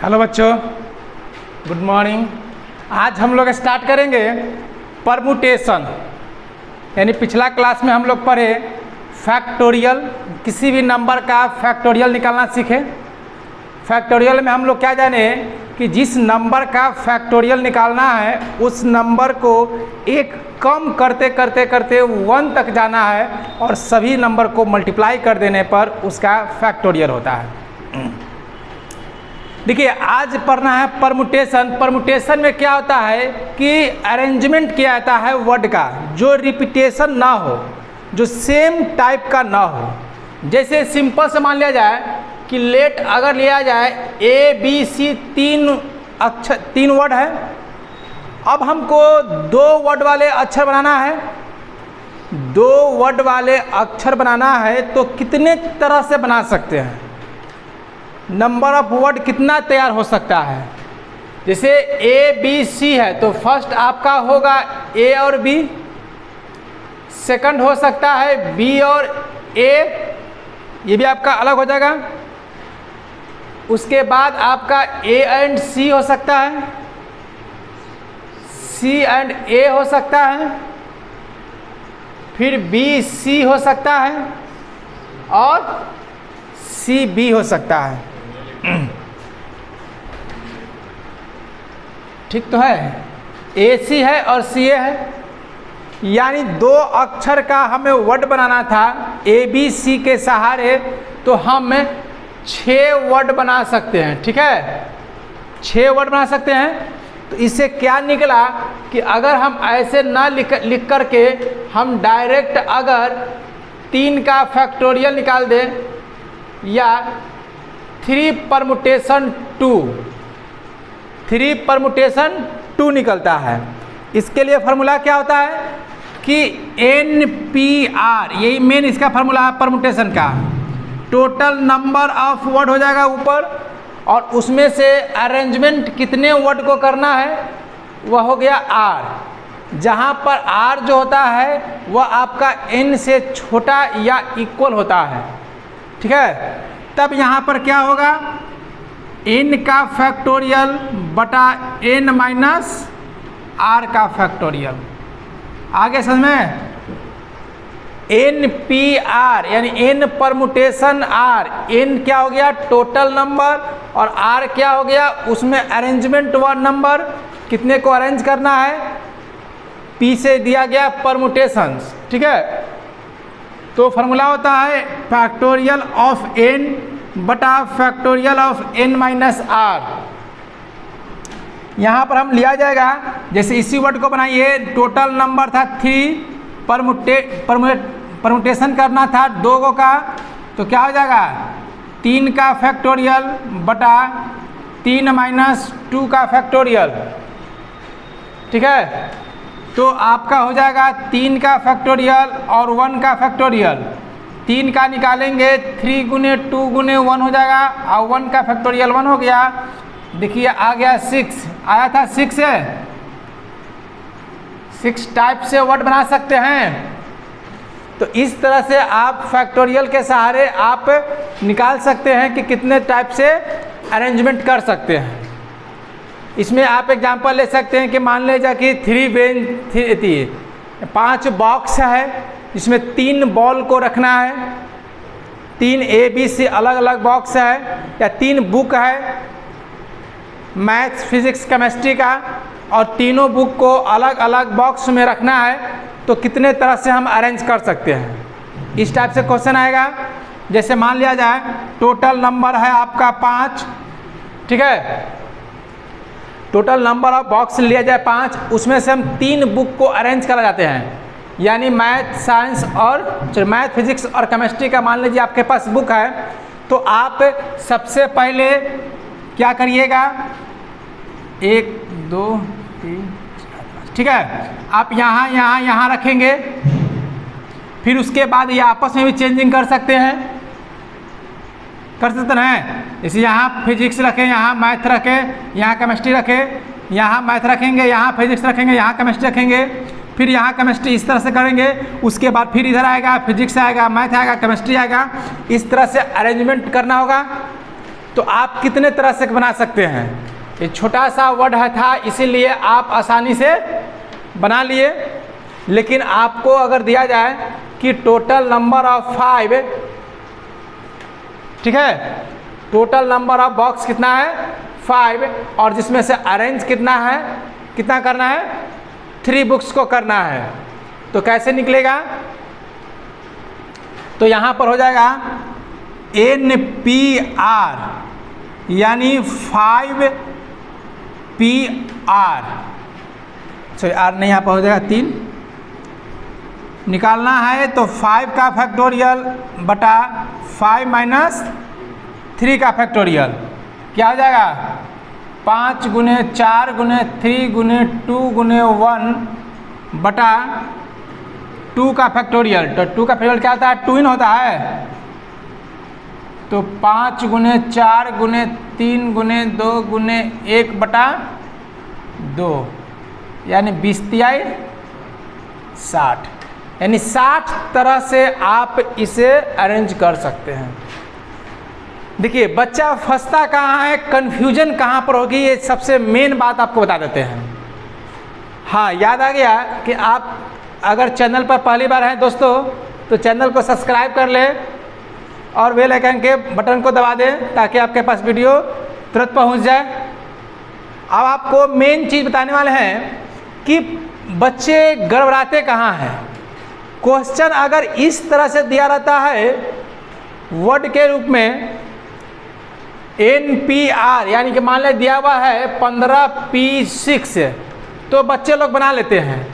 Hello बच्चों, good morning. आज हम लोग स्टार्ट करेंगे परमुटेशन। यानी पिछला क्लास में हम लोग पढ़े फैक्टोरियल, किसी भी नंबर का फैक्टोरियल निकालना सीखे। फैक्टोरियल में हम लोग क्या जाने कि जिस नंबर का फैक्टोरियल निकालना है उस नंबर को एक कम करते करते करते 1 तक जाना है और सभी नंबर को मल्टीप्लाई कर देने पर उसका फैक्टोरियल होता है। देखिए, आज पढ़ना है परमुटेशन। परमुटेशन में क्या होता है कि अरेंजमेंट किया जाता है वर्ड का, जो रिपीटेशन ना हो, जो सेम टाइप का ना हो। जैसे सिंपल से मान लिया जाए कि लेट अगर लिया जाए ABC 3 वर्ड है। अब हमको 2 वर्ड वाले अक्षर बनाना है। 2 वर्ड वाले अक्षर बनाना है तो कितने तरह से बना सकते हैं? नंबर ऑफ वर्ड कितना तैयार हो सकता है? जैसे ABC है तो फर्स्ट आपका होगा A और B, सेकंड हो सकता है B और A, ये भी आपका अलग हो जाएगा। उसके बाद आपका A एंड C हो सकता है, C एंड A हो सकता है, फिर B C हो सकता है और C B हो सकता है। ठीक तो है? AC है और CA है, यानी 2 अक्षर का हमें वर्ड बनाना था ABC के सहारे, तो हम 6 वर्ड बना सकते हैं। ठीक है, 6 वर्ड बना सकते हैं। तो इससे क्या निकला कि अगर हम ऐसे ना लिख करके हम डायरेक्ट अगर 3 का फैक्टोरियल निकाल दें या 3 परमुटेशन 2 निकलता है। इसके लिए फार्मूला क्या होता है कि NPR, यही मेन इसका फार्मूला है परमुटेशन का। टोटल नंबर ऑफ वर्ड हो जाएगा ऊपर, और उसमें से अरेंजमेंट कितने वर्ड को करना है वह हो गया R। जहाँ पर R जो होता है वह आपका N से छोटा या इक्वल होता है। ठीक है, तब यहाँ पर क्या होगा, N का फैक्टोरियल बटा N माइनस R का फैक्टोरियल। आगे समझ में? NPR यानी N परमुटेशन R। N क्या हो गया? टोटल नंबर, और R क्या हो गया? उसमें अरेंजमेंट व नंबर कितने को अरेंज करना है, P से दिया गया परमुटेशंस। ठीक है, तो फार्मूला होता है फैक्टोरियल ऑफ N बटा factorial of N minus R। यहाँ पर हम लिया जाएगा, जैसे इसी वर्ड को बनाइए, टोटल नंबर था 3, परमुटेशन करना था 2 का, तो क्या हो जाएगा 3 का फैक्टोरियल बटा 3 माइनस 2 का फैक्टोरियल। ठीक है, तो आपका हो जाएगा 3 का फैक्टोरियल और 1 का फैक्टोरियल। 3 का निकालेंगे 3 गुने 2 गुने 1 हो जाएगा, और 1 का फैक्टोरियल 1 हो गया। देखिए आ गया 6, आया था 6 है। 6 टाइप से वर्ड बना सकते हैं। तो इस तरह से आप फैक्टोरियल के सहारे आप निकाल सकते हैं कि कितने टाइप से अरेंजमेंट कर सकते हैं। इसमें आप एग्जांपल ले सकते हैं कि मान लीजिए कि 5 बॉक्स है, जिसमें 3 बॉल को रखना है, 3 ABC अलग अलग बॉक्स है, या 3 बुक है मैथ्स, फिजिक्स, केमिस्ट्री का, और तीनों बुक को अलग अलग बॉक्स में रखना है, तो कितने तरह से हम अरेंज कर सकते हैं। इस टाइप से क्वेश्चन आएगा। जैसे मान लिया जाए टोटल नंबर है आपका 5। ठीक है, टोटल नंबर ऑफ बॉक्स लिया जाए 5, उसमें से हम 3 बुक को अरेंज करा जाते हैं, यानी मैथ, साइंस और मैथ, फिजिक्स और केमिस्ट्री का मान लीजिए आपके पास बुक है। तो आप सबसे पहले क्या करिएगा, 1 2 3 4 5, ठीक है, आप यहाँ रखेंगे। फिर उसके बाद ये आपस में भी चेंजिंग कर सकते हैं, जैसे यहाँ फिजिक्स रखें, यहाँ मैथ रखें, यहाँ केमिस्ट्री रखें, यहाँ मैथ रखेंगे, यहाँ फिजिक्स रखेंगे, यहाँ केमिस्ट्री रखेंगे, फिर यहाँ केमिस्ट्री इस तरह से करेंगे। उसके बाद फिर इधर आएगा, फिजिक्स आएगा, मैथ आएगा, केमिस्ट्री आएगा। इस तरह से अरेंजमेंट करना होगा। तो आप कितने तरह से बना सकते हैं। ये छोटा सा वर्ड है था इसीलिए आप आसानी से बना लिए, लेकिन आपको अगर दिया जाए कि टोटल नंबर ऑफ 5, ठीक है, टोटल नंबर ऑफ बॉक्स कितना है 5, और जिसमें से अरेंज कितना है, कितना करना है 3 बुक्स को करना है, तो कैसे निकलेगा। तो यहाँ पर हो जाएगा NPR यानी 5PR, सॉरी आर नहीं, यहाँ पर हो जाएगा 3 निकालना है। तो 5 का फैक्टोरियल बटा 5 माइनस 3 का फैक्टोरियल क्या हो जाएगा 5 गुने 4 गुने 3 गुने 2 गुने 1 बटा 2 का फैक्टोरियल। तो 2 का फैक्टोरियल क्या होता है 2 इन होता है। तो 5 गुने 4 गुने 3 गुने 2 गुने 1 बटा 2 यानी 20 तिहाई 60, यानी 60 तरह से आप इसे अरेंज कर सकते हैं। देखिए बच्चा फंसता कहाँ है, कन्फ्यूजन कहाँ पर होगी, ये सबसे मेन बात आपको बता देते हैं। हाँ याद आ गया कि आप अगर चैनल पर पहली बार हैं दोस्तों तो चैनल को सब्सक्राइब कर लें और बेल आइकन के बटन को दबा दें ताकि आपके पास वीडियो तुरंत पहुंच जाए। अब आपको मेन चीज़ बताने वाले हैं कि बच्चे गड़बड़ाते कहाँ हैं। क्वेश्चन अगर इस तरह से दिया रहता है वर्ड के रूप में NPR यानी कि मान लिया दिया हुआ है 15P6, तो बच्चे लोग बना लेते हैं,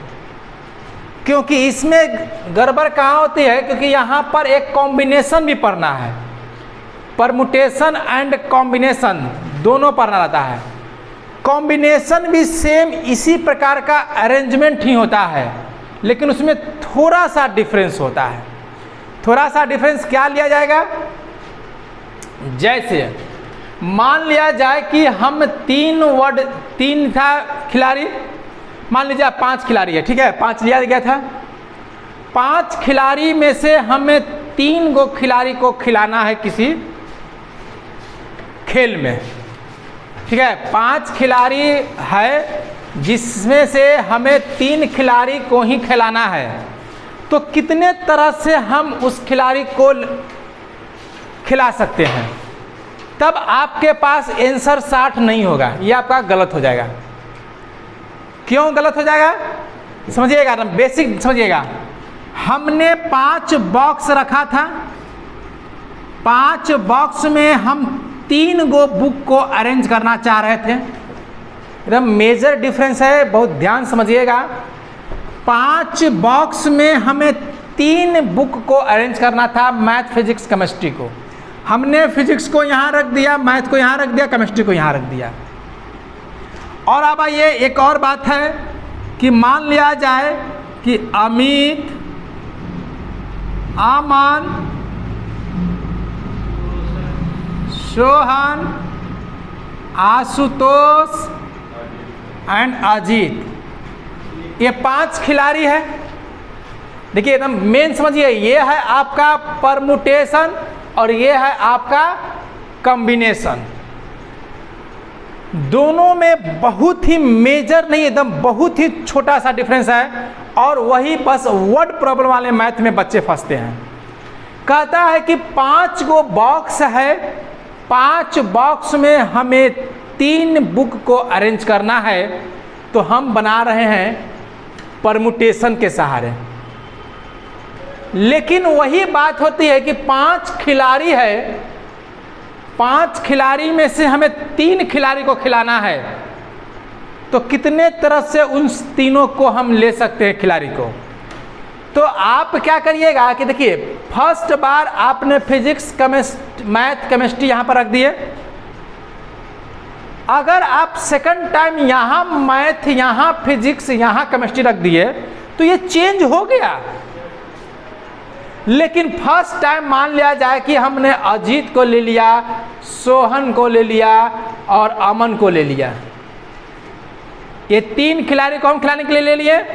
क्योंकि इसमें गड़बड़ कहाँ होती है, क्योंकि यहाँ पर एक कॉम्बिनेशन भी पढ़ना है, परमुटेशन एंड कॉम्बिनेशन दोनों पढ़ना रहता है। कॉम्बिनेशन भी सेम इसी प्रकार का अरेंजमेंट ही होता है, लेकिन उसमें थोड़ा सा डिफरेंस होता है। थोड़ा सा डिफरेंस क्या लिया जाएगा, जैसे मान लिया जाए कि हम 3 था खिलाड़ी, मान लीजिए 5 खिलाड़ी है, ठीक है 5 लिया गया था। 5 खिलाड़ी में से हमें 3 गो खिलाड़ी को खिलाना है किसी खेल में, ठीक है 5 खिलाड़ी है जिसमें से हमें 3 खिलाड़ी को ही खिलाना है। तो कितने तरह से हम उस खिलाड़ी को खिला सकते हैं, तब आपके पास आंसर 60 नहीं होगा, ये आपका गलत हो जाएगा। क्यों गलत हो जाएगा समझिएगा, बेसिक समझिएगा। हमने 5 बॉक्स रखा था, 5 बॉक्स में हम 3 गो बुक को अरेंज करना चाह रहे थे। एकदम मेजर डिफरेंस है, बहुत ध्यान समझिएगा। 5 बॉक्स में हमें 3 बुक को अरेंज करना था, मैथ फिजिक्स केमिस्ट्री को। हमने फिजिक्स को यहाँ रख दिया, मैथ को यहाँ रख दिया, केमिस्ट्री को यहाँ रख दिया। और अब ये एक और बात है कि मान लिया जाए कि अमित, अमन, सोहन, आशुतोष एंड अजीत, ये 5 खिलाड़ी है। देखिए एकदम मेन समझिए, ये है आपका परमुटेशन और ये है आपका कॉम्बिनेशन। दोनों में बहुत ही मेजर नहीं, एकदम बहुत ही छोटा सा डिफरेंस है, और वही बस वर्ड प्रॉब्लम वाले मैथ में बच्चे फंसते हैं। कहता है कि 5 गो बॉक्स है, 5 बॉक्स में हमें 3 बुक को अरेंज करना है, तो हम बना रहे हैं परमुटेशन के सहारे। लेकिन वही बात होती है कि 5 खिलाड़ी है, 5 खिलाड़ी में से हमें 3 खिलाड़ी को खिलाना है, तो कितने तरह से उन तीनों को हम ले सकते हैं खिलाड़ी को। तो आप क्या करिएगा कि देखिए फर्स्ट बार आपने फिजिक्स मैथ केमिस्ट्री यहाँ पर रख दिए। अगर आप सेकंड टाइम यहाँ मैथ, यहाँ फिजिक्स, यहाँ केमिस्ट्री रख दिए तो ये चेंज हो गया। लेकिन फर्स्ट टाइम मान लिया जाए कि हमने अजीत को ले लिया, सोहन को ले लिया और अमन को ले लिया, ये 3 खिलाड़ी को हम खिलाने के लिए ले लिए।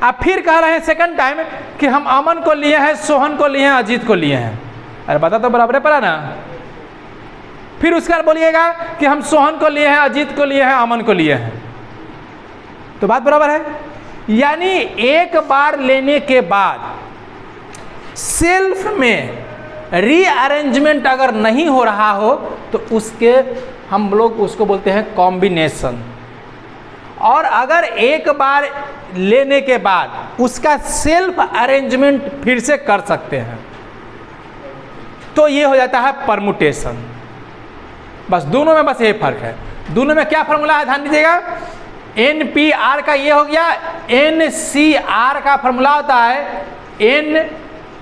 आप फिर कह रहे हैं सेकंड टाइम कि हम अमन को लिए हैं, सोहन को लिए हैं, अजीत को लिए हैं। अरे बता तो बराबर पड़ा ना। फिर उसके बाद बोलिएगा कि हम सोहन को लिए हैं, अजीत को लिए हैं, अमन को लिए हैं। तो बात बराबर है। यानी एक बार लेने के बाद सेल्फ में रीअरेंजमेंट अगर नहीं हो रहा हो तो उसके हम लोग उसको बोलते हैं कॉम्बिनेशन। और अगर एक बार लेने के बाद उसका सेल्फ अरेंजमेंट फिर से कर सकते हैं तो ये हो जाता है परमुटेशन। बस दोनों में बस ये फर्क है। दोनों में क्या फॉर्मूला है ध्यान दीजिएगा। NPR का ये हो गया, NCR का फॉर्मूला होता है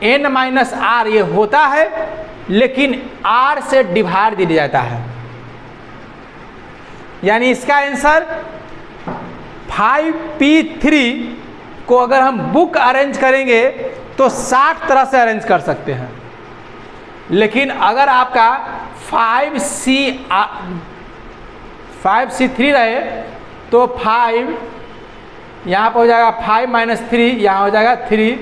N-R ये होता है लेकिन R से डिवाइड दिया जाता है। यानी इसका आंसर 5P3 को अगर हम बुक अरेंज करेंगे तो 60 तरह से अरेंज कर सकते हैं, लेकिन अगर आपका 5C3 रहे तो 5 यहाँ पर हो जाएगा 5 - 3, यहाँ हो जाएगा 3,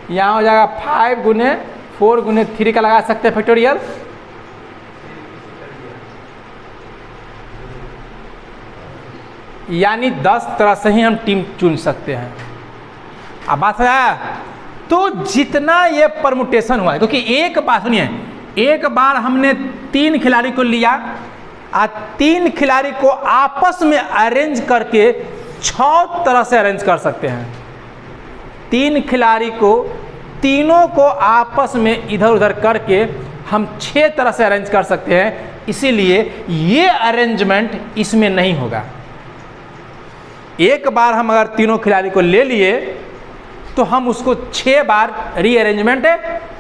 यहाँ हो जाएगा 5 गुने 4 गुने 3 का लगा सकते हैं फैक्टोरियल। यानी 10 तरह से ही हम टीम चुन सकते हैं। अब बात है तो जितना ये परमुटेशन हुआ है, क्योंकि एक बात सुनिए, एक बार हमने 3 खिलाड़ी को लिया और 3 खिलाड़ी को आपस में अरेंज करके 6 तरह से अरेंज कर सकते हैं। 3 खिलाड़ी को तीनों को आपस में इधर उधर करके हम 6 तरह से अरेंज कर सकते हैं, इसीलिए ये अरेंजमेंट इसमें नहीं होगा। एक बार हम अगर तीनों खिलाड़ी को ले लिए तो हम उसको 6 बार रीअरेंजमेंट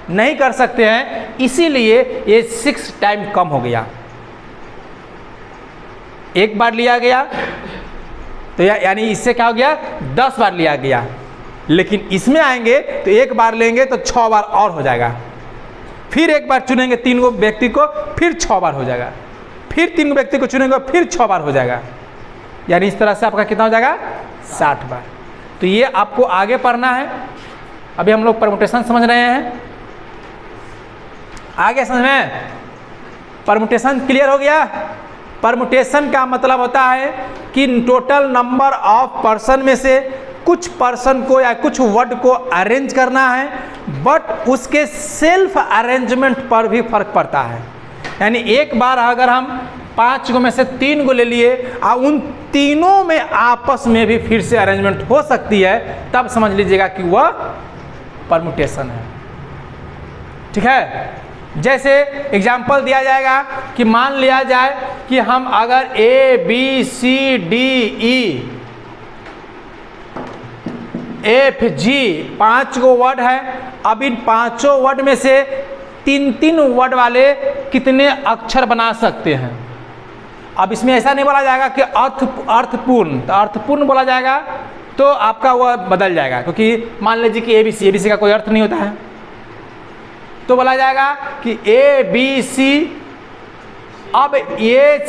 नहीं कर सकते हैं, इसीलिए ये 6 टाइम कम हो गया। एक बार लिया गया तो यानी इससे क्या हो गया 10 बार लिया गया, लेकिन इसमें आएंगे तो एक बार लेंगे तो 6 बार और हो जाएगा। फिर एक बार चुनेंगे 3 गो व्यक्ति को, फिर 6 बार हो जाएगा। फिर 3 गो व्यक्ति को चुनेंगे, फिर 6 बार हो जाएगा। यानी इस तरह से आपका कितना हो जाएगा 60 बार। तो ये आपको आगे पढ़ना है। अभी हम लोग परमुटेशन समझ रहे हैं, आगे समझ में परमुटेशन क्लियर हो गया। परमुटेशन का मतलब होता है कि टोटल नंबर ऑफ पर्सन में से कुछ पर्सन को या कुछ वर्ड को अरेंज करना है, बट उसके सेल्फ अरेंजमेंट पर भी फर्क पड़ता है। यानी एक बार अगर हम 5 गो में से 3 गो ले लिए और उन तीनों में आपस में भी फिर से अरेंजमेंट हो सकती है, तब समझ लीजिएगा कि वह परमुटेशन है। ठीक है। जैसे एग्जाम्पल दिया जाएगा कि मान लिया जाए कि हम अगर ABCDE FG 5 गो वर्ड है, अब इन 5 वर्ड में से 3-3 वर्ड वाले कितने अक्षर बना सकते हैं। अब इसमें ऐसा नहीं बोला जाएगा कि अर्थपूर्ण, तो अर्थपूर्ण बोला जाएगा तो आपका वह बदल जाएगा, क्योंकि मान लीजिए कि ABC का कोई अर्थ नहीं होता है, तो बोला जाएगा कि ABC। अब ये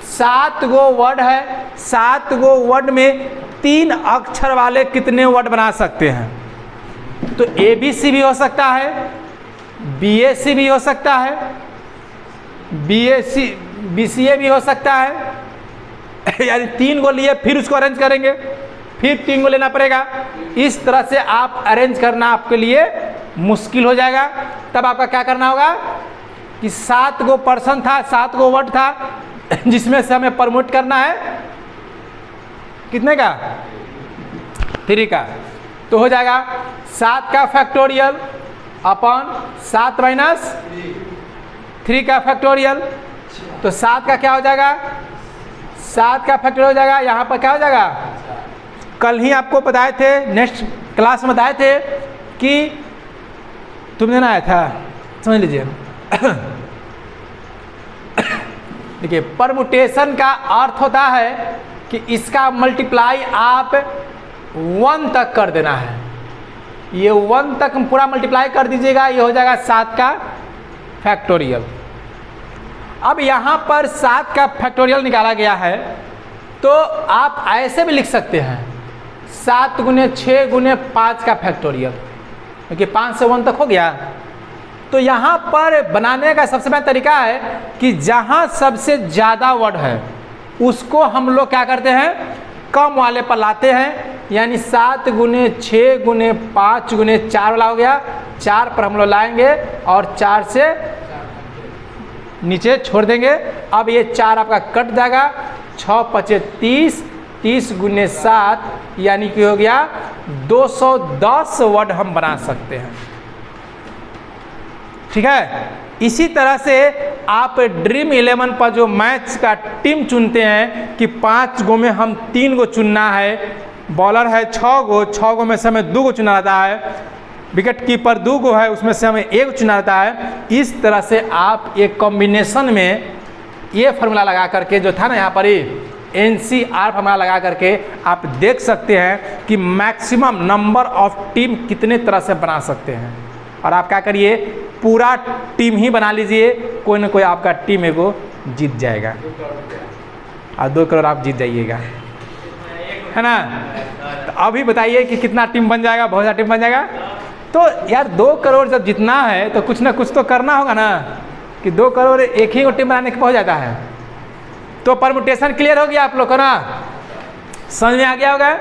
7 गो वर्ड है, 7 गो वर्ड में 3 अक्षर वाले कितने वर्ड बना सकते हैं। तो ABC भी हो सकता है, BAC भी हो सकता है, BCA भी हो सकता है। यानी 3 गो लिए फिर उसको अरेंज करेंगे, फिर 3 गो लेना पड़ेगा। इस तरह से आप अरेंज करना आपके लिए मुश्किल हो जाएगा। तब आपका क्या करना होगा कि 7 गो पर्सन था, 7 गो वर्ड था, जिसमें से हमें प्रमोट करना है कितने का 3 का, तो हो जाएगा 7 का फैक्टोरियल अपॉन 7 माइनस 3 का फैक्टोरियल। तो 7 का क्या हो जाएगा 7 का फैक्टोरियल हो जाएगा, यहाँ पर क्या हो जाएगा, कल ही आपको बताए थे, नेक्स्ट क्लास में बताए थे कि तुमने ना आया था, समझ लीजिए। देखिए परमुटेशन का अर्थ होता है कि इसका मल्टीप्लाई आप 1 तक कर देना है। ये 1 तक पूरा मल्टीप्लाई कर दीजिएगा, ये हो जाएगा 7 का फैक्टोरियल। अब यहाँ पर 7 का फैक्टोरियल निकाला गया है, तो आप ऐसे भी लिख सकते हैं 7 गुने 6 गुने 5 का फैक्टोरियल, क्योंकि 5 से 1 तक हो गया। तो यहाँ पर बनाने का सबसे पहला तरीका है कि जहाँ सबसे ज़्यादा वर्ड है उसको हम लोग क्या करते हैं, कम वाले पर लाते हैं। यानी 7 गुने 6 गुने 5 गुने 4 वाला हो गया, 4 पर हम लोग लाएंगे और 4 से नीचे छोड़ देंगे। अब ये 4 आपका कट जाएगा, 6 पचे 30, 30 गुने 7 यानी कि हो गया 210 वर्ड हम बना सकते हैं। ठीक है, इसी तरह से आप ड्रीम 11 पर जो मैच का टीम चुनते हैं कि 5 गो में हम 3 गो चुनना है, बॉलर है 6 गो में से हमें 2 गो चुना जाता है, विकेट कीपर 2 गो है उसमें से हमें 1 चुना जाता है। इस तरह से आप एक कॉम्बिनेशन में ये फार्मूला लगा करके जो था ना यहाँ पर ही NCR फार्मूला लगा करके आप देख सकते हैं कि मैक्सिमम नंबर ऑफ टीम कितने तरह से बना सकते हैं। और आप क्या करिए, पूरा टीम ही बना लीजिए, कोई ना कोई आपका टीम एगो जीत जाएगा और 2 करोड़ आप जीत जाइएगा, है ना। तो अभी बताइए कि कितना टीम बन जाएगा, बहुत सारा टीम बन जाएगा। तो यार 2 करोड़ जब जितना है तो कुछ ना कुछ तो करना होगा ना, कि 2 करोड़ एक ही टीम बनाने के पहुँच जाता है। तो परमुटेशन क्लियर हो गया आप लोग को ना, समझ में आ गया होगा।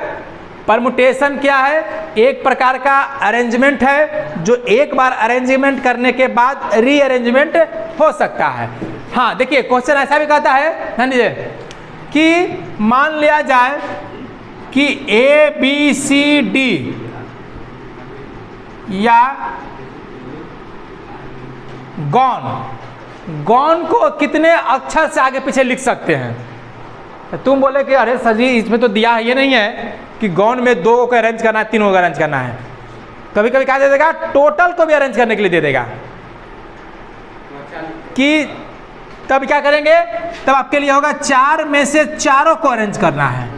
परमुटेशन क्या है, एक प्रकार का अरेंजमेंट है जो एक बार अरेंजमेंट करने के बाद रीअरेंजमेंट हो सकता है। हाँ देखिए, क्वेश्चन ऐसा भी कहता है ध्यान दीजिए कि मान लिया जाए कि ABCD या गॉन को कितने अक्षर से आगे पीछे लिख सकते हैं। तुम बोले कि अरे सर जी इसमें तो दिया है, ये नहीं है कि गॉन में 2 को अरेंज करना है, 3 को अरेंज करना है। कभी कभी क्या दे देगा, टोटल को भी अरेंज करने के लिए दे देगा कि तब क्या करेंगे, तब आपके लिए होगा 4 में से 4 को अरेंज करना है।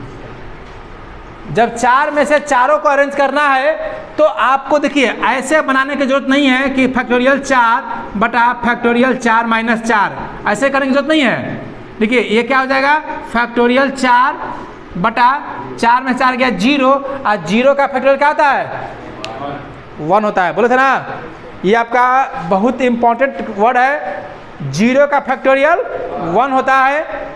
जब 4 में से 4 को अरेंज करना है तो आपको देखिए ऐसे बनाने की जरूरत नहीं है कि फैक्टोरियल 4 बटा फैक्टोरियल 4 माइनस 4, ऐसे करने की जरूरत नहीं है। देखिए ये क्या हो जाएगा, फैक्टोरियल 4 बटा 4 में 4 गया 0, और 0 का फैक्टोरियल क्या होता है, 1 होता है। बोले थे ना, ये आपका बहुत इंपॉर्टेंट वर्ड है। 0 का फैक्टोरियल 1 होता है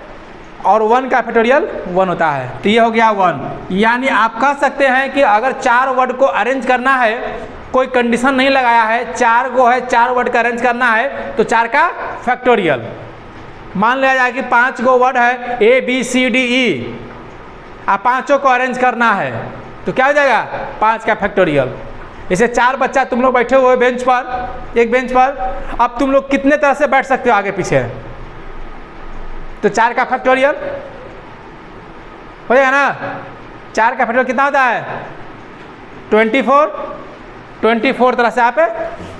और 1 का फैक्टोरियल 1 होता है, तो ये हो गया 1। यानी आप कह सकते हैं कि अगर 4 वर्ड को अरेंज करना है, कोई कंडीशन नहीं लगाया है, 4 गो है, 4 वर्ड का अरेंज करना है तो 4 का फैक्टोरियल। मान लिया जाए कि 5 गो वर्ड है ABCDE, आप 5 को अरेंज करना है तो क्या हो जाएगा, 5 का फैक्टोरियल। जैसे 4 बच्चा तुम लोग बैठे हुए बेंच पर, एक बेंच पर, अब तुम लोग कितने तरह से बैठ सकते हो आगे पीछे, तो 4 का फैक्टोरियल हो जाएगा ना। 4 का फैक्टोरियल कितना होता है, 24 तरह से आप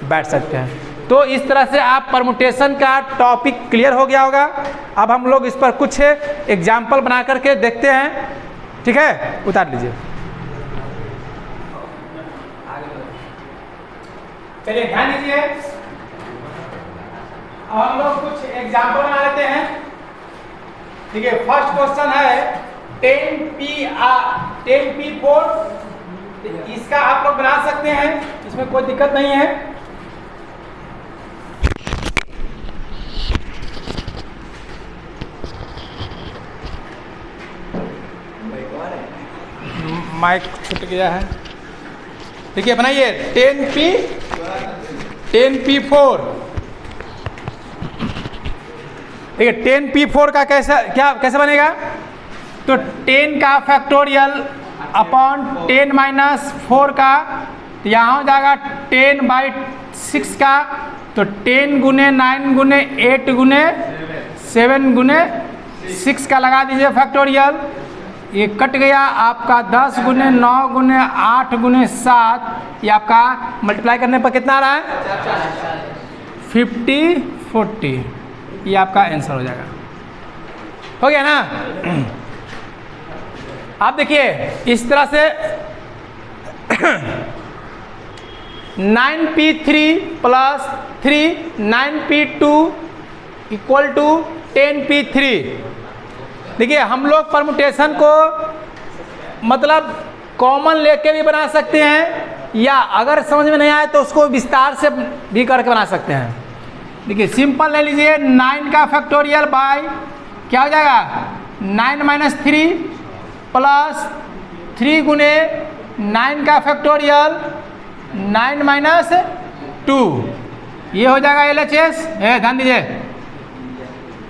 बैठ सकते हैं। तो इस तरह से आप परमुटेशन का टॉपिक क्लियर हो गया होगा। अब हम लोग इस पर कुछ एग्जाम्पल बना करके देखते हैं, ठीक है, उतार लीजिए। चलिए ध्यान दीजिए, अब हम लोग कुछ एग्जाम्पल बना लेते हैं। ठीक है, फर्स्ट क्वेश्चन है 10P4, इसका आप लोग बना सकते हैं, इसमें कोई दिक्कत नहीं है। माइक छूट गया है। देखिए बनाइए 10P4। देखिए 10P4 का कैसे बनेगा, तो 10 का फैक्टोरियल अपॉन 10 माइनस 4 का, यहाँ हो जाएगा 10/6 का, तो 10 गुने 9 गुने 8 गुने 7 गुने 6 का लगा दीजिए फैक्टोरियल। ये कट गया आपका 10 गुने 9 गुने 8 गुने 7, ये आपका मल्टीप्लाई करने पर कितना आ रहा है, 50/40, ये आपका आंसर हो जाएगा। हो गया ना। आप देखिए इस तरह से 9P3 plus 3 9P2 equal to 10P3। देखिए हम लोग परमुटेशन को मतलब कॉमन लेके भी बना सकते हैं या अगर समझ में नहीं आए तो उसको विस्तार से भी करके बना सकते हैं। देखिए सिंपल ले लीजिए, 9 का फैक्टोरियल बाय क्या हो जाएगा 9 माइनस 3 प्लस 3 गुने 9 का फैक्टोरियल 9 माइनस 2, ये हो जाएगा LHS। ध्यान दीजिए,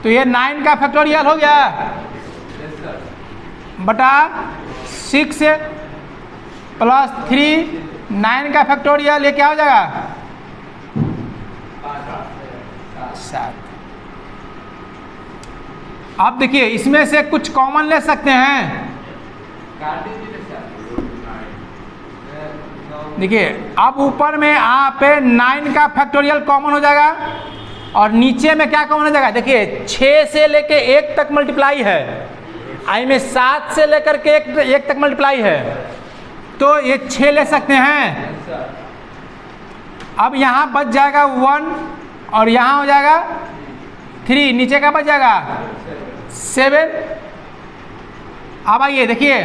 तो ये 9 का फैक्टोरियल हो गया बटा 6 प्लस 3 9 का फैक्टोरियल, ये क्या हो जाएगा 7। अब देखिए इसमें से कुछ कॉमन ले सकते हैं। देखिए अब ऊपर में यहाँ पे 9 का फैक्टोरियल कॉमन हो जाएगा और नीचे में क्या कॉमन हो जाएगा। देखिए 6 से लेके 1 तक मल्टीप्लाई है, आई में 7 से लेकर के 1 तक मल्टीप्लाई है, तो ये 6 ले सकते हैं। अब यहाँ बच जाएगा 1 और यहाँ हो जाएगा 3, नीचे का बच जाएगा 7। अब आइए देखिए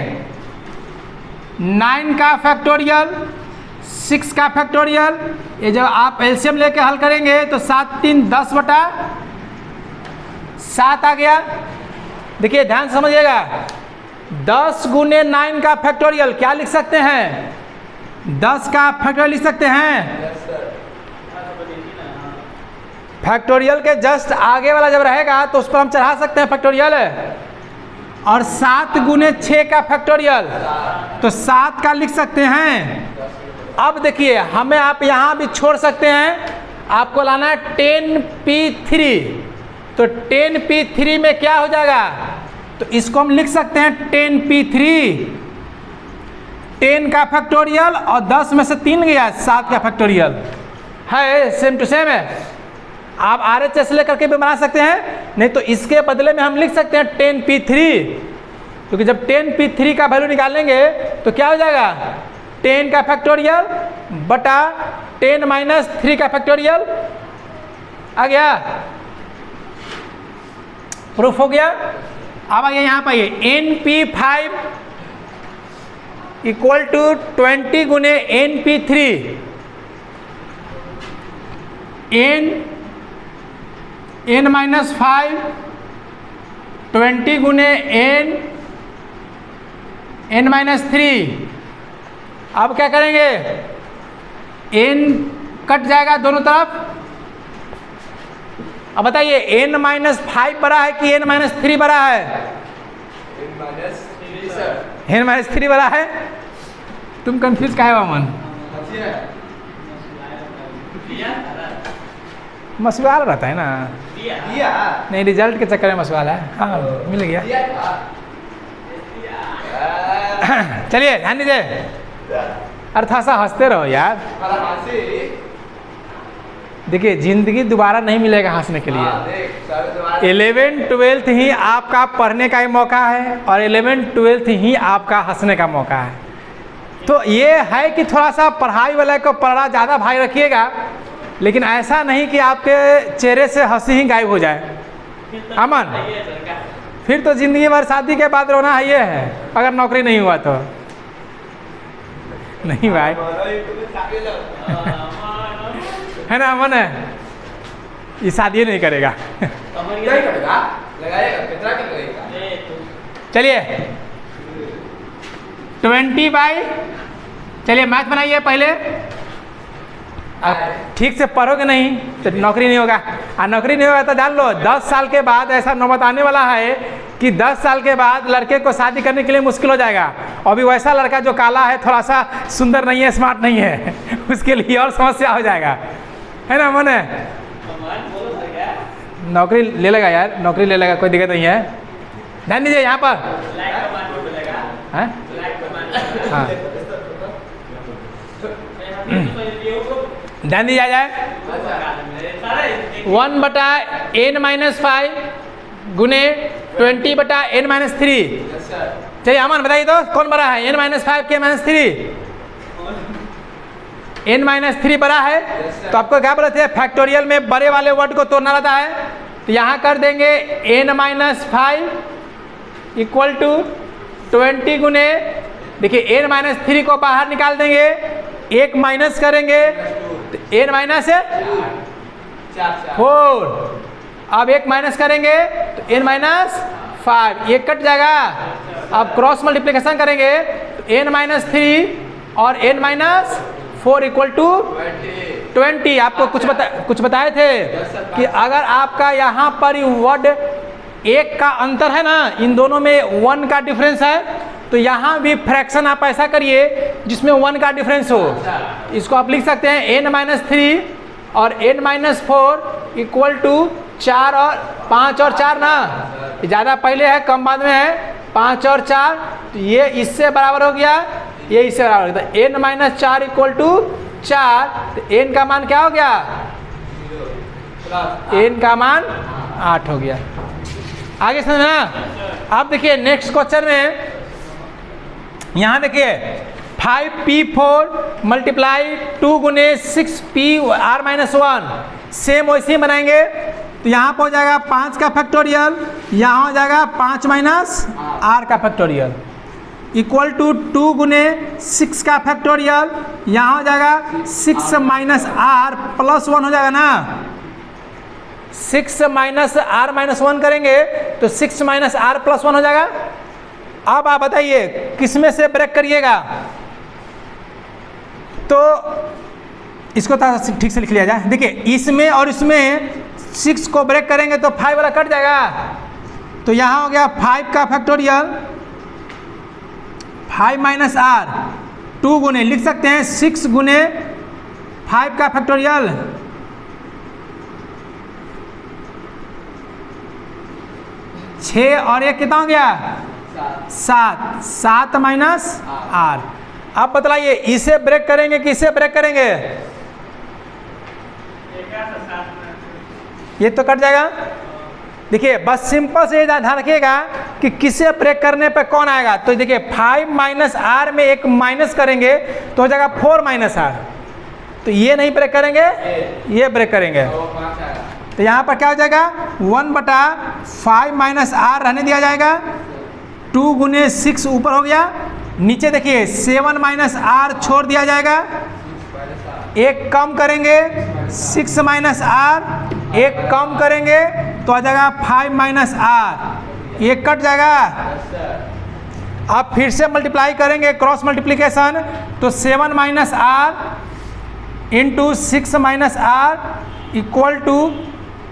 9 का फैक्टोरियल 6 का फैक्टोरियल, ये जब आप एलसीएम लेके हल करेंगे तो 7 3 10 बटा 7 आ गया। देखिए ध्यान समझिएगा, 10 गुने 9 का फैक्टोरियल क्या लिख सकते हैं 10 का फैक्टोरियल लिख सकते हैं। फैक्टोरियल के जस्ट आगे वाला जब रहेगा तो उस पर हम चढ़ा सकते हैं फैक्टोरियल। और 7 गुने 6 का फैक्टोरियल तो 7 का लिख सकते हैं। अब देखिए हमें आप यहाँ भी छोड़ सकते हैं, आपको लाना है 10p3, तो 10p3 में क्या हो जाएगा, तो इसको हम लिख सकते हैं 10p3, 10 का फैक्टोरियल और 10 में से 3 गया 7 का फैक्टोरियल है, सेम टू सेम है। आप RHS लेकर के भी बना सकते हैं, नहीं तो इसके बदले में हम लिख सकते हैं 10p3, क्योंकि जब 10p3 का वैल्यू निकालेंगे तो क्या हो जाएगा 10 का फैक्टोरियल बटा 10 माइनस 3 का फैक्टोरियल आ गया, प्रूफ हो गया। अब आइए यहाँ पाइए NP5 इक्वल टू 20 गुने NP3, n माइनस 5 20 गुने n माइनस 3। अब क्या करेंगे, n कट जाएगा दोनों तरफ। अब बताइए n माइनस 5 बड़ा है कि n माइनस 3 बड़ा है, n माइनस 3 बड़ा है। तुम कंफ्यूज काहे हो मन, मसवाल रहता है ना, नहीं रिजल्ट के चक्कर में मसवाल है। हाँ मिल गया। चलिए ध्यान दीजिए, अरे थोड़ा सा हंसते रहो यार। देखिए जिंदगी दोबारा नहीं मिलेगा हंसने के लिए। 11th 12th ही आपका पढ़ने का ही मौका है और 11th 12th ही आपका हंसने का मौका है। तो ये है कि थोड़ा सा पढ़ाई वाले को पढ़ा ज़्यादा भाई रखिएगा, लेकिन ऐसा नहीं कि आपके चेहरे से हंसी ही गायब हो जाए। अमन, फिर तो ज़िंदगी भर शादी के बाद रोना है, ये है अगर नौकरी नहीं हुआ तो। नहीं भाई है ना अमन, है ये शादी नहीं करेगा। चलिए 20 बाई, चलिए मैथ बनाइए पहले। अब ठीक से पढ़ोगे नहीं तो नौकरी नहीं होगा, और नौकरी नहीं होगा तो जान लो 10 साल के बाद ऐसा नौबत आने वाला है कि 10 साल के बाद लड़के को शादी करने के लिए मुश्किल हो जाएगा। अभी वैसा लड़का जो काला है, थोड़ा सा सुंदर नहीं है, स्मार्ट नहीं है, उसके लिए और समस्या हो जाएगा, है ना मन है। नौकरी ले लेगा यार, नौकरी ले लेगा, कोई दिक्कत नहीं है। ध्यान दीजिए यहाँ पर, हाँ ध्यान दिया जाए। 1 बटा n माइनस 5 गुने 20 बटा n माइनस 3। चलिए अमन बताइए तो कौन बड़ा है, n माइनस 5 के माइनस 3? n माइनस 3 बड़ा है। तो आपको क्या बोलते हैं, फैक्टोरियल में बड़े वाले वर्ड को तोड़ना रहता है, तो यहाँ कर देंगे n माइनस 5 इक्वल टू 20 गुने, देखिए n माइनस 3 को बाहर निकाल देंगे, एक माइनस करेंगे तो n माइनस 4, अब एक माइनस करेंगे तो n माइनस 5, ये कट जाएगा। अब क्रॉस मल्टीप्लिकेशन करेंगे तो n माइनस 3 और n माइनस 4 इक्वल टू 20। आपको कुछ बताए थे कि अगर आपका यहाँ पर वर्ड एक का अंतर है ना, इन दोनों में 1 का डिफरेंस है, तो यहाँ भी फ्रैक्शन आप ऐसा करिए जिसमें 1 का डिफरेंस हो। इसको आप लिख सकते हैं n माइनस 3 और n माइनस 4 इक्वल टू 4 और 5 और 4 ना, ज़्यादा पहले है कम बाद में है, 5 और 4, तो ये इससे बराबर हो गया, ये इससे बराबर हो गया। n माइनस 4 इक्वल टू 4, तो n का मान क्या हो गया, n का मान 8 हो गया। आगे समझना। अब देखिए नेक्स्ट क्वेश्चन में यहाँ देखिए 5p4 मल्टीप्लाई 2 गुने 6p(r - 1) सेम वैसे ही बनाएंगे। तो यहाँ पर हो जाएगा 5 का फैक्टोरियल, यहाँ हो जाएगा 5 माइनस r का फैक्टोरियल इक्वल टू 2 गुने 6 का फैक्टोरियल, यहाँ हो जाएगा 6 माइनस r प्लस 1 हो जाएगा ना। 6 माइनस r माइनस 1 करेंगे तो 6 माइनस r प्लस 1 हो जाएगा। अब आप बताइए किस में से ब्रेक करिएगा, तो इसको ठीक से लिख लिया जाए। देखिए इसमें और इसमें 6 को ब्रेक करेंगे तो 5 वाला कट जाएगा, तो यहाँ हो गया 5 का फैक्टोरियल 5 माइनस r 2 गुने लिख सकते हैं 6 गुने 5 का फैक्टोरियल 6 और ये कितना हो गया 7 माइनस r। अब बतलाइए इसे ब्रेक करेंगे कि इसे ब्रेक करेंगे, ये तो कट जाएगा। देखिए बस सिंपल से ध्यान रखिएगा कि किसे ब्रेक करने पे कौन आएगा। तो देखिए 5 माइनस r में एक माइनस करेंगे तो हो जाएगा 4 माइनस r, तो ये नहीं ब्रेक करेंगे, ये ब्रेक करेंगे, तो यहाँ पर क्या हो जाएगा 1/5 माइनस r रहने दिया जाएगा, 2 गुने 6 ऊपर हो गया, नीचे देखिए 7 माइनस r छोड़ दिया जाएगा, एक कम करेंगे 6 माइनस r, एक कम करेंगे तो आ जाएगा 5 माइनस r, ये कट जाएगा। अब फिर से मल्टीप्लाई करेंगे क्रॉस मल्टीप्लिकेशन, तो 7 minus r into 6 minus r equal to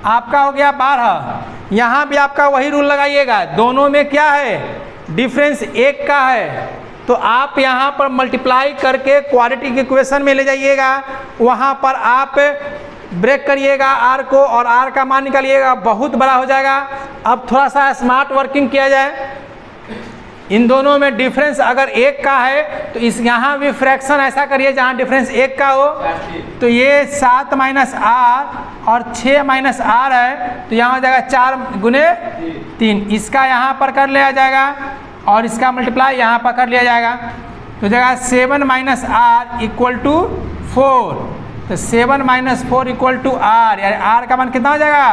आपका हो गया 12। यहाँ भी आपका वही रूल लगाइएगा, दोनों में क्या है डिफरेंस 1 का है, तो आप यहाँ पर मल्टीप्लाई करके क्वाड्रेटिक इक्वेशन में ले जाइएगा, वहाँ पर आप ब्रेक करिएगा r को और r का मान निकालिएगा, बहुत बड़ा हो जाएगा। अब थोड़ा सा स्मार्ट वर्किंग किया जाए, इन दोनों में डिफरेंस अगर 1 का है तो इस यहाँ भी फ्रैक्शन ऐसा करिए जहाँ डिफरेंस 1 का हो, तो ये 7 माइनस r और 6 माइनस r है, तो यहाँ हो जाएगा 4 गुने 3, इसका यहाँ पर कर लिया जाएगा और इसका मल्टीप्लाई यहाँ पर कर लिया जाएगा, तो जाएगा 7 माइनस r इक्वल टू 4, तो 7 माइनस 4 इक्वल टू r, यानी r का मान कितना हो जाएगा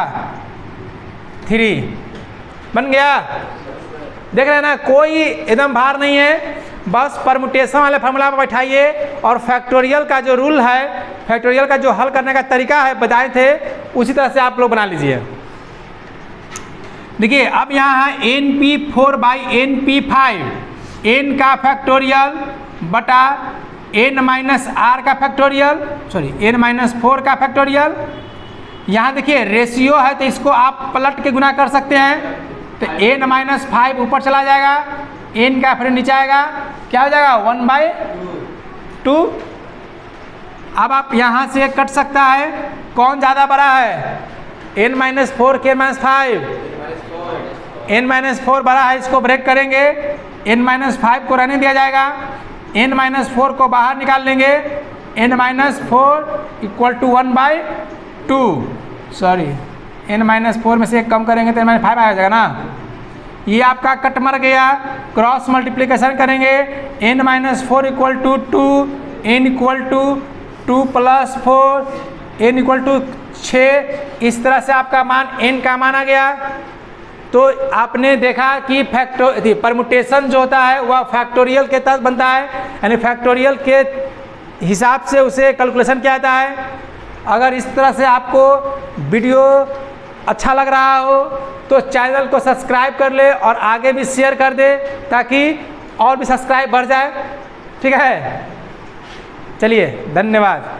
3 बन गया। देख रहे हैं ना, कोई एकदम भार नहीं है, बस परमुटेशन वाले फार्मूला पर बैठाइए और फैक्टोरियल का जो रूल है, फैक्टोरियल का जो हल करने का तरीका है बताए थे, उसी तरह से आप लोग बना लीजिए। देखिए अब यहाँ है np4 बाई np5, n का फैक्टोरियल बटा n माइनस r का फैक्टोरियल, सॉरी n माइनस 4 का फैक्टोरियल। यहाँ देखिए रेशियो है तो इसको आप पलट के गुना कर सकते हैं, तो n माइनस 5 ऊपर चला जाएगा, n का फिर नीचे आएगा, क्या हो जाएगा 1/2। अब आप यहाँ से कट सकता है, कौन ज़्यादा बड़ा है n माइनस 4 के माइनस 5, n माइनस 4 बड़ा है, इसको ब्रेक करेंगे, n माइनस 5 को रहने दिया जाएगा, n माइनस 4 को बाहर निकाल लेंगे, n minus 4 equal to 1/2, sorry n minus 4 में से एक कम करेंगे तो n माइनस 5 आ जाएगा ना। ये आपका कट मर गया, क्रॉस मल्टीप्लिकेशन करेंगे, n minus 4 equal to 2, n equal to 2 plus 4, n equal to 6, इस तरह से आपका मान n का मान आ गया। तो आपने देखा कि परमुटेशन जो होता है वह फैक्टोरियल के तहत बनता है, यानी फैक्टोरियल के हिसाब से उसे कैलकुलेशन किया जाता है। अगर इस तरह से आपको वीडियो अच्छा लग रहा हो तो चैनल को सब्सक्राइब कर ले और आगे भी शेयर कर दे ताकि और भी सब्सक्राइब बढ़ जाए। ठीक है, चलिए धन्यवाद।